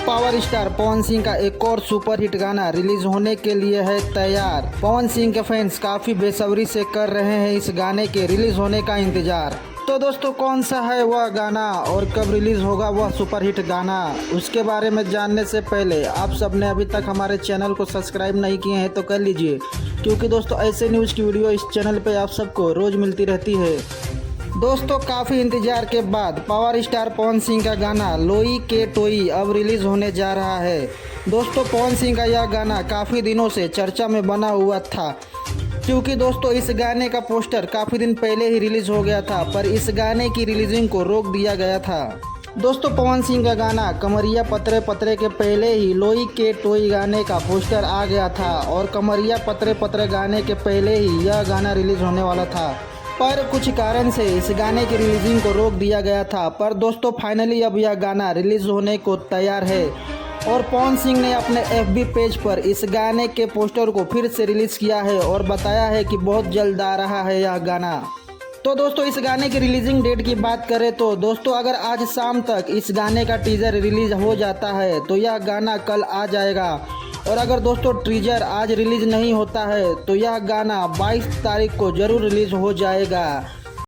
Power star Pawan Singh का एक और सुपरहिट गाना रिलीज होने के लिए है तैयार। पवन सिंह के फैंस काफी बेसब्री से कर रहे हैं इस गाने के रिलीज होने का इंतजार। तो दोस्तों कौन सा है वह गाना और कब रिलीज होगा वह सुपरहिट गाना, उसके बारे में जानने से पहले आप सबने अभी तक हमारे चैनल को सब्सक्राइब नहीं किए हैं तो कर लीजिए, क्योंकि दोस्तों ऐसे न्यूज़ की वीडियो इस चैनल पे आप सबको रोज़ मिलती रहती है। दोस्तों काफ़ी इंतजार के बाद पावर स्टार पवन सिंह का गाना लोई के टोई अब रिलीज़ होने जा रहा है। दोस्तों पवन सिंह का यह गाना काफ़ी दिनों से चर्चा में बना हुआ था, क्योंकि दोस्तों इस गाने का पोस्टर काफ़ी दिन पहले ही रिलीज़ हो गया था, पर इस गाने की रिलीजिंग को रोक दिया गया था। दोस्तों पवन सिंह का गाना कमरिया पतरे पतरे के पहले ही लोई के टोई गाने का पोस्टर आ गया था और कमरिया पतरे पतरे गाने के पहले ही यह गाना रिलीज़ होने वाला था, पर कुछ कारण से इस गाने की रिलीजिंग को रोक दिया गया था। पर दोस्तों फाइनली अब यह गाना रिलीज़ होने को तैयार है और पवन सिंह ने अपने FB पेज पर इस गाने के पोस्टर को फिर से रिलीज़ किया है और बताया है कि बहुत जल्द आ रहा है यह गाना। तो दोस्तों इस गाने की रिलीजिंग डेट की बात करें तो दोस्तों अगर आज शाम तक इस गाने का टीज़र रिलीज़ हो जाता है तो यह गाना कल आ जाएगा, और अगर दोस्तों टीजर आज रिलीज़ नहीं होता है तो यह गाना 22 तारीख को ज़रूर रिलीज़ हो जाएगा।